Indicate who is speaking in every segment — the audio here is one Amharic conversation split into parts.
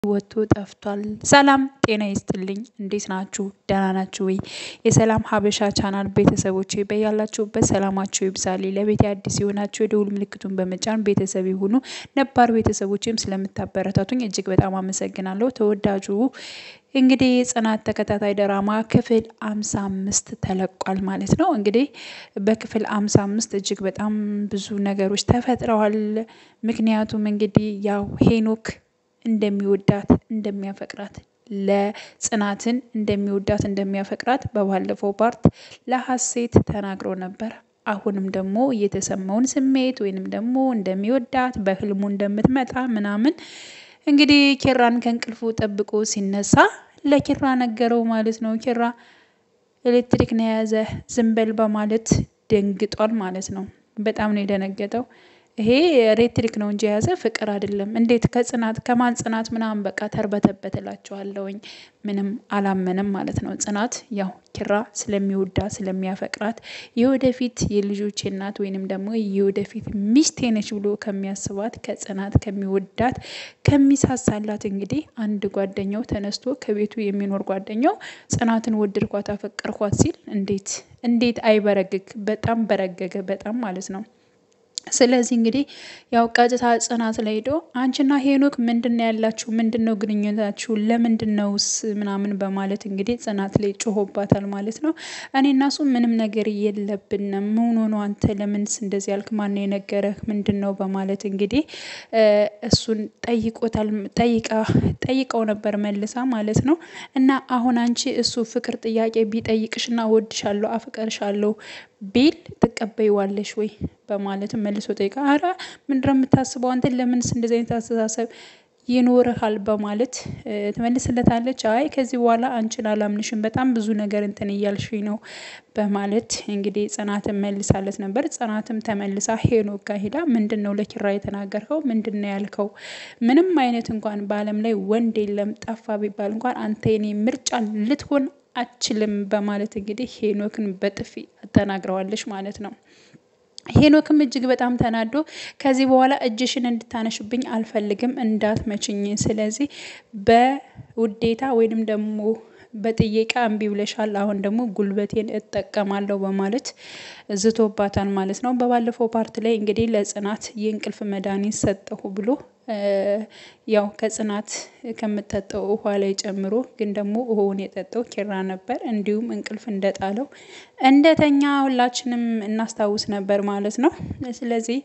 Speaker 1: ወጥቶ ጠፍቷል። ሰላም ጤና ይስጥልኝ እንዴት ናችሁ? ደህና ናችሁ ወይ? የሰላም ሀበሻ ቻናል ቤተሰቦቼ በያላችሁበት ሰላማችሁ ይብዛልኝ። ለቤት አዲስ የሆናችሁ የደውል ምልክቱን በመጫን ቤተሰብ ይሁኑ። ነባር ቤተሰቦቼም ስለምታበረታቱኝ እጅግ በጣም አመሰግናለሁ። ተወዳጁ እንግዲህ ጽናት ተከታታይ ድራማ ክፍል 55 ተለቋል ማለት ነው። እንግዲህ በክፍል 55 እጅግ በጣም ብዙ ነገሮች ተፈጥረዋል። ምክንያቱም እንግዲህ ያው ሄኖክ እንደሚወዳት እንደሚያፈቅራት ለጽናትን እንደሚወዳት እንደሚያፈቅራት በባለፈው ፓርት ለሐሴት ተናግሮ ነበር። አሁንም ደግሞ የተሰማውን ስሜት ወይንም ደግሞ እንደሚወዳት በህልሙ እንደምትመጣ ምናምን እንግዲህ ኪራን ከእንቅልፉ ጠብቆ ሲነሳ ለኪራ ነገረው ማለት ነው። ኪራ ኤሌክትሪክ ነው የያዘ ዝም በል በማለት ደንግጧል ማለት ነው። በጣም ነው የደነገጠው። ይሄ ኤሌክትሪክ ነው እንጂ የያዘ ፍቅር አይደለም። እንዴት ከጽናት ከማን ጽናት ምናምን በቃ ተርበተበተላቸዋለሁኝ። ምንም አላመነም ማለት ነው። ጽናት ያው ኪራ ስለሚወዳት ስለሚያፈቅራት የወደፊት የልጆቼ እናት ወይንም ደግሞ የወደፊት ሚስቴ ነች ብሎ ከሚያስባት ከጽናት ከሚወዳት ከሚሳሳላት እንግዲህ አንድ ጓደኛው ተነስቶ ከቤቱ የሚኖር ጓደኛው ጽናትን ወደድኳት አፈቀርኳት ሲል እንዴት አይበረግግ? በጣም በረገገ በጣም ማለት ነው። ስለዚህ እንግዲህ ያው ቀጥታ ጽናት ላይ ሄዶ አንቺና ሄኖክ ምንድነው ያላችሁ? ምንድነው ግንኙነታችሁ? ለምንድነውስ ምናምን በማለት እንግዲህ ጽናት ላይ ጮሆባታል ማለት ነው። እኔና እሱ ምንም ነገር የለብንም። ምን ሆኖ አንተ ለምንስ እንደዚህ ያልክ? ማን የነገረህ? ምንድነው በማለት እንግዲህ እሱን ጠይቀው ነበር መልሳ ማለት ነው። እና አሁን አንቺ እሱ ፍቅር ጥያቄ ቢጠይቅሽና እወድሻለሁ አፍቀርሻለሁ ቢል ትቀበይዋለሽ ወይ በማለት መልሶ ጠይቃ አረ ምንድነው የምታስበው አንተ? ለምንስ እንደዚህ አይነት አስተሳሰብ ይኖርሃል በማለት ትመልስለታለች። አይ ከዚህ በኋላ አንቺን አላምንሽም በጣም ብዙ ነገር እንትን እያልሽኝ ነው በማለት እንግዲህ ጽናትን መልሳለት ነበር። ጽናትም ተመልሳ ሄኖክ ጋር ሄዳ ምንድነው ለኪራ የተናገርከው? ምንድነው ያልከው? ምንም አይነት እንኳን በአለም ላይ ወንድ የለም ጠፋ ቢባል እንኳን አንተ የኔ ምርጫ ልትሆን አትችልም በማለት እንግዲህ ሄኖክን በጥፊ አተናግረዋለች ማለት ነው። ሄኖክም እጅግ በጣም ተናዶ ከዚህ በኋላ እጅሽን እንድታነሽብኝ አልፈልግም እንዳትመችኝ። ስለዚህ በውዴታ ወይንም ደግሞ በጥየቃ እምቢ ብለሻል። አሁን ደግሞ ጉልበቴን እጠቀማለሁ በማለት ዝቶባታል ማለት ነው። በባለፈው ፓርት ላይ እንግዲህ ለጽናት የእንቅልፍ መድሃኒት ሰጠሁ ብሎ ያው ከጽናት ከምትጠጣው ውሃ ላይ ጨምሮ ግን ደግሞ ውሃውን የጠጣው ኪራ ነበር። እንዲሁም እንቅልፍ እንደጣለው እንደተኛ ሁላችንም እናስታውስ ነበር ማለት ነው። ስለዚህ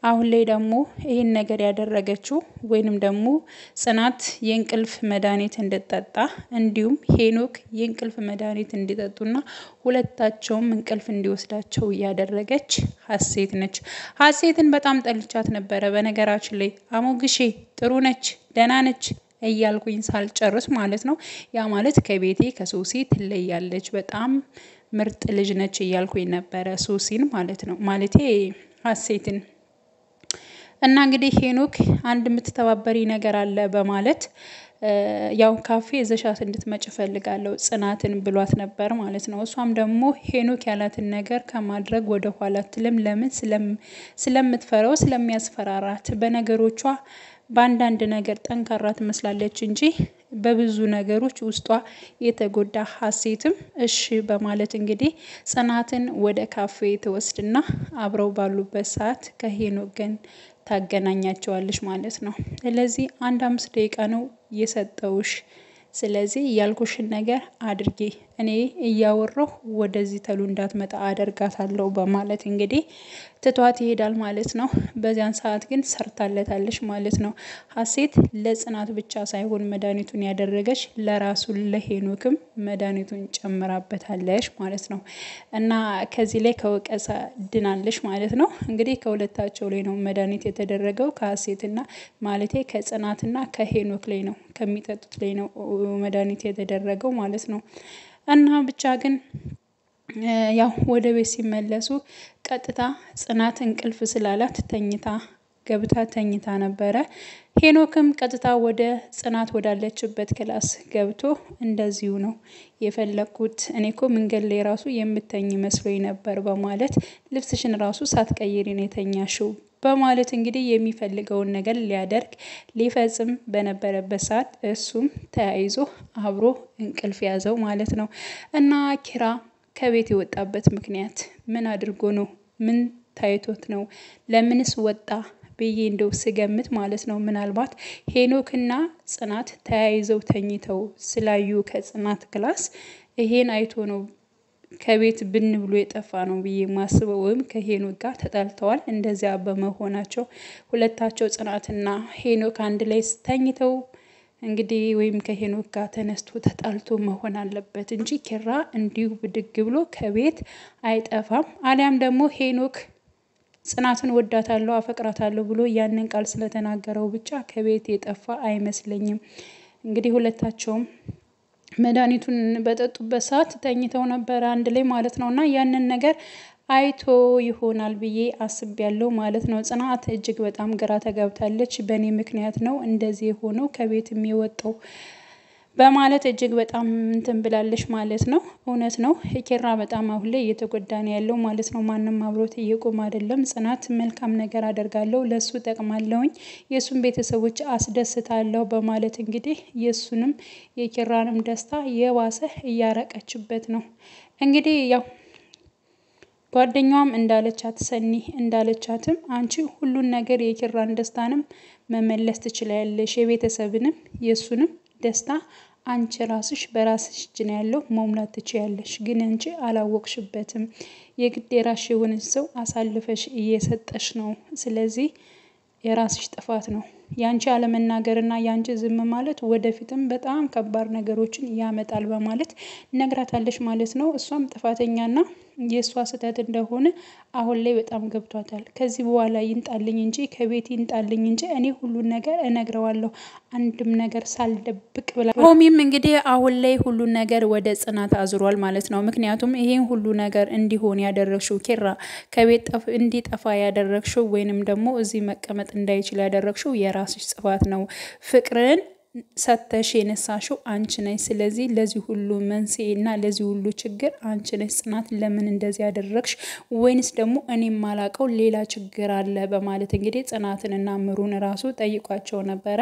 Speaker 1: አሁን ላይ ደግሞ ይሄን ነገር ያደረገችው ወይንም ደግሞ ጽናት የእንቅልፍ መድሃኒት እንድትጠጣ እንዲሁም ሄኖክ የእንቅልፍ መድሃኒት እንዲጠጡና ሁለታቸውም እንቅልፍ እንዲወስዳቸው ያደረገች ሐሴት ነች። ሐሴትን በጣም ጠልቻት ነበረ በነገራችን ላይ አሞግሼ ጥሩ ነች ደህና ነች እያልኩኝ ሳልጨርስ ማለት ነው። ያ ማለት ከቤቴ ከሶሲ ትለያለች በጣም ምርጥ ልጅ ነች እያልኩኝ ነበረ ሶሲን ማለት ነው። ማለቴ ሐሴትን እና እንግዲህ ሄኖክ አንድ የምትተባበሪ ነገር አለ በማለት ያው ካፌ ዘሻት እንድትመጭ እፈልጋለሁ ጽናትን ብሏት ነበር ማለት ነው። እሷም ደግሞ ሄኖክ ያላትን ነገር ከማድረግ ወደ ኋላ አትልም። ለምን? ስለምትፈራው ስለሚያስፈራራት በነገሮቿ በአንዳንድ ነገር ጠንካራ ትመስላለች እንጂ በብዙ ነገሮች ውስጧ የተጎዳ ሐሴትም እሺ በማለት እንግዲህ ጽናትን ወደ ካፌ ትወስድና አብረው ባሉበት ሰዓት ከሄኖክ ግን ታገናኛቸዋለች ማለት ነው። ስለዚህ 5 ደቂቃ ነው የሰጠውሽ። ስለዚህ ያልኩሽን ነገር አድርጌ እኔ እያወራሁ ወደዚህ ተሉ እንዳትመጣ አደርጋታለሁ በማለት እንግዲህ ትቷት ይሄዳል ማለት ነው። በዚያን ሰዓት ግን ሰርታለታለች ማለት ነው። ሐሴት ለጽናት ብቻ ሳይሆን መድሃኒቱን ያደረገች ለራሱ ለሄኖክም መድሃኒቱን ጨምራበታለች ማለት ነው። እና ከዚህ ላይ ከወቀሳ ድናለች ማለት ነው። እንግዲህ ከሁለታቸው ላይ ነው መድሃኒት የተደረገው ከሐሴትና ማለቴ ከጽናትና ከሄኖክ ላይ ነው ከሚጠጡት ላይ ነው መድሃኒት የተደረገው ማለት ነው። እና ብቻ ግን ያው ወደ ቤት ሲመለሱ ቀጥታ ጽናት እንቅልፍ ስላላት ተኝታ ነበረ። ሄኖክም ቀጥታ ወደ ጽናት ወዳለችበት ክላስ ገብቶ እንደዚሁ ነው የፈለኩት እኔ እኮ መንገድ ላይ ራሱ የምተኝ መስሎኝ ነበር በማለት ልብስሽን ራሱ ሳትቀይሪ ነው የተኛሽው በማለት እንግዲህ የሚፈልገውን ነገር ሊፈጽም በነበረበት ሰዓት እሱም ተያይዞ አብሮ እንቅልፍ ያዘው ማለት ነው። እና ኪራ ከቤት የወጣበት ምክንያት ምን አድርጎ ነው? ምን ታይቶት ነው? ለምንስ ወጣ ብዬ እንደው ስገምት ማለት ነው ምናልባት ሄኖክና ጽናት ተያይዘው ተኝተው ስላዩ ከጽናት ክላስ ይሄን አይቶ ነው ከቤት ብን ብሎ የጠፋ ነው ብዬ ማስበው። ወይም ከሄኖክ ጋር ተጣልተዋል። እንደዚያ በመሆናቸው ሁለታቸው ጽናትና ሄኖክ አንድ ላይ ተኝተው እንግዲህ ወይም ከሄኖክ ጋር ተነስቶ ተጣልቶ መሆን አለበት እንጂ ኪራ እንዲሁ ብድግ ብሎ ከቤት አይጠፋም። አሊያም ደግሞ ሄኖክ ጽናትን ወዳታለሁ አፈቅራታለሁ ብሎ ያንን ቃል ስለተናገረው ብቻ ከቤት የጠፋ አይመስለኝም። እንግዲህ ሁለታቸውም መድኃኒቱን በጠጡበት ሰዓት ተኝተው ነበር አንድ ላይ ማለት ነውና ያንን ነገር አይቶ ይሆናል ብዬ አስቤያለሁ ማለት ነው። ጽናት እጅግ በጣም ግራ ተጋብታለች። በእኔ ምክንያት ነው እንደዚህ ሆነው ከቤት የሚወጣው በማለት እጅግ በጣም እንትን ብላለች ማለት ነው። እውነት ነው ኪራ በጣም አሁን ላይ እየተጎዳ ነው ያለው ማለት ነው። ማንም አብሮት እየቆመ አይደለም። ጽናት መልካም ነገር አደርጋለሁ ለሱ ጠቅማለሁኝ የሱን ቤተሰቦች አስደስታለሁ በማለት እንግዲህ የሱንም የኪራንም ደስታ የባሰ እያረቀችበት ነው። እንግዲህ ያው ጓደኛዋም እንዳለቻት ሰኒ እንዳለቻትም አንቺ ሁሉን ነገር የኪራን ደስታንም መመለስ ትችላለሽ፣ የቤተሰብንም የሱንም ደስታ አንቺ ራስሽ በራስሽ እጅ ነው ያለው መሙላት ትችያለሽ፣ ግን አንቺ አላወቅሽበትም። የግድ የራስሽ የሆነ ሰው አሳልፈሽ እየሰጠሽ ነው። ስለዚህ የራስሽ ጥፋት ነው። ያንቺ አለመናገርና ያንቺ ዝም ማለት ወደፊትም በጣም ከባድ ነገሮችን ያመጣል በማለት ነግራታለች ማለት ነው። እሷም ጥፋተኛና የሷ ስህተት እንደሆነ አሁን ላይ በጣም ገብቷታል። ከዚህ በኋላ ይንጣልኝ እንጂ ከቤት ይንጣልኝ እንጂ እኔ ሁሉን ነገር እነግረዋለሁ አንድም ነገር ሳልደብቅ ብላ ሆሚም እንግዲህ አሁን ላይ ሁሉን ነገር ወደ ጽናት አዝሯል ማለት ነው። ምክንያቱም ይሄን ሁሉ ነገር እንዲሆን ያደረግሽው ኪራ ከቤት እንዲጠፋ ያደረግሽው ወይንም ደግሞ እዚህ መቀመጥ እንዳይችል ያደረግሽው የራስሽ ጥፋት ነው። ፍቅርን ሰተሽ የነሳሽው አንቺ ነሽ። ስለዚህ ለዚህ ሁሉ መንስኤና ለዚህ ሁሉ ችግር አንቺ ነሽ ጽናት። ለምን እንደዚህ ያደረግሽ? ወይንስ ደግሞ እኔም ማላቀው ሌላ ችግር አለ በማለት እንግዲህ ጽናትንና ምሩን ራሱ ጠይቋቸው ነበረ።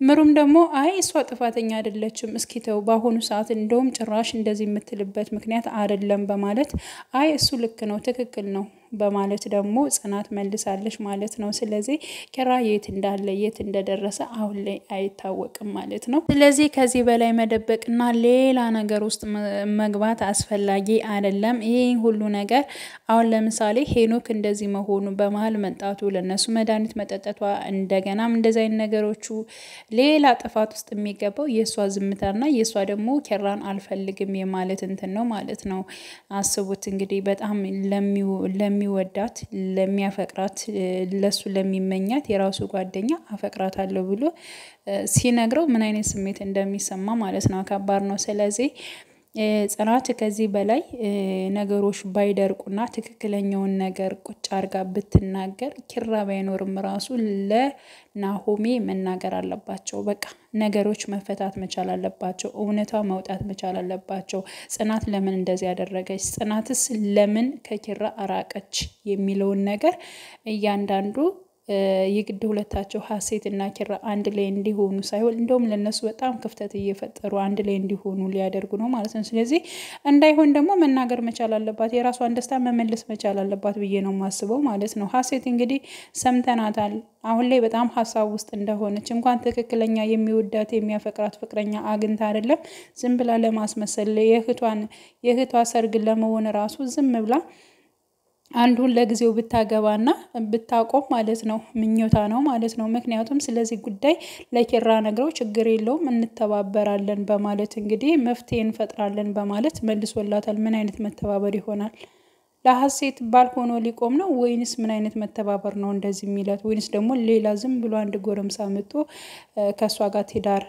Speaker 1: ምሩም ደግሞ አይ እሷ ጥፋተኛ አይደለችም፣ እስኪ ተው በአሁኑ ሰዓት እንደውም ጭራሽ እንደዚህ የምትልበት ምክንያት አይደለም በማለት አይ እሱ ልክ ነው ትክክል ነው በማለት ደግሞ ጽናት መልሳለች ማለት ነው። ስለዚህ ኪራ የት እንዳለ የት እንደደረሰ አሁን ላይ አይታወቅም ማለት ነው። ስለዚህ ከዚህ በላይ መደበቅና ሌላ ነገር ውስጥ መግባት አስፈላጊ አይደለም። ይሄ ሁሉ ነገር አሁን ለምሳሌ ሄኖክ እንደዚህ መሆኑ በመሃል መጣቱ ለነሱ መድኃኒት መጠጠቷ እንደገናም እንደዚህ አይነት ነገሮቹ ሌላ ጥፋት ውስጥ የሚገባው የሷ ዝምታና የሷ ደግሞ ኪራን አልፈልግም የማለት እንትን ነው ማለት ነው። አስቡት እንግዲህ በጣም ለሚወዳት ለሚያፈቅራት ለሱ ለሚመኛት የራሱ ጓደኛ አፈቅራታለሁ ብሎ ሲነግረው ምን አይነት ስሜት እንደሚሰማ ማለት ነው። ከባድ ነው። ስለዚህ ጽናት ከዚህ በላይ ነገሮች ባይደርቁና ትክክለኛውን ነገር ቁጭ አርጋ ብትናገር ኪራ ባይኖርም ራሱ ለናሆሜ መናገር አለባቸው። በቃ ነገሮች መፈታት መቻል አለባቸው። እውነታው መውጣት መቻል አለባቸው። ጽናት ለምን እንደዚህ ያደረገች? ጽናትስ ለምን ከኪራ አራቀች? የሚለውን ነገር እያንዳንዱ የግድ ሁለታቸው ሀሴትና ኪራ አንድ ላይ እንዲሆኑ ሳይሆን እንደውም ለነሱ በጣም ክፍተት እየፈጠሩ አንድ ላይ እንዲሆኑ ሊያደርጉ ነው ማለት ነው። ስለዚህ እንዳይሆን ደግሞ መናገር መቻል አለባት። የራሷን ደስታ መመለስ መቻል አለባት ብዬ ነው ማስበው ማለት ነው። ሀሴት እንግዲህ ሰምተናታል አሁን ላይ በጣም ሀሳብ ውስጥ እንደሆነች እንኳን ትክክለኛ የሚወዳት የሚያፈቅራት ፍቅረኛ አግኝታ አይደለም ዝም ብላ ለማስመሰል የእህቷ ሰርግ ለመሆን ራሱ ዝም ብላ አንዱን ለጊዜው ብታገባና ብታቆም ማለት ነው ምኞታ ነው ማለት ነው። ምክንያቱም ስለዚህ ጉዳይ ለኪራ ነግረው ችግር የለውም እንተባበራለን በማለት እንግዲህ መፍትሄ እንፈጥራለን በማለት መልሶላታል። ምን አይነት መተባበር ይሆናል? ለሀሴት ባልሆኖ ሊቆም ነው ወይንስ ምን አይነት መተባበር ነው እንደዚህ የሚላት? ወይንስ ደግሞ ሌላ ዝም ብሎ አንድ ጎረምሳ መጥቶ ከሷ ጋር ትዳር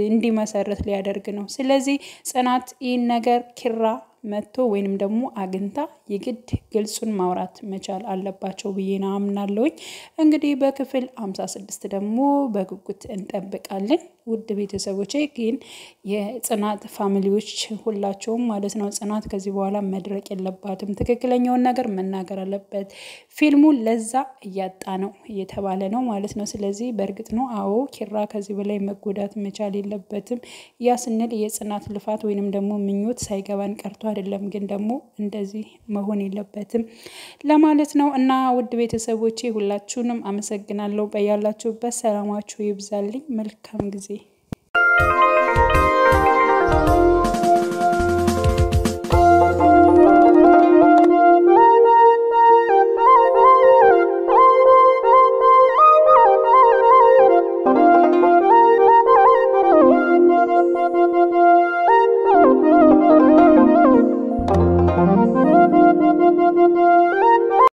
Speaker 1: እንዲመሰረት ሊያደርግ ነው? ስለዚህ ጽናት ይህን ነገር ኪራ መጥቶ ወይንም ደግሞ አግኝታ የግድ ግልጹን ማውራት መቻል አለባቸው ብዬ አምናለሁኝ። እንግዲህ በክፍል 56 ደግሞ በጉጉት እንጠብቃለን። ውድ ቤተሰቦቼ ግን የጽናት ፋሚሊዎች ሁላቸውም ማለት ነው ጽናት ከዚህ በኋላ መድረቅ የለባትም ትክክለኛውን ነገር መናገር አለበት ፊልሙን ለዛ እያጣ ነው እየተባለ ነው ማለት ነው ስለዚህ በእርግጥ ነው አዎ ኪራ ከዚህ በላይ መጎዳት መቻል የለበትም ያ ስንል የጽናት ልፋት ወይንም ደግሞ ምኞት ሳይገባን ቀርቶ አይደለም ግን ደግሞ እንደዚህ መሆን የለበትም ለማለት ነው እና ውድ ቤተሰቦቼ ሁላችሁንም አመሰግናለሁ በያላችሁበት ሰላማችሁ ይብዛልኝ መልካም ጊዜ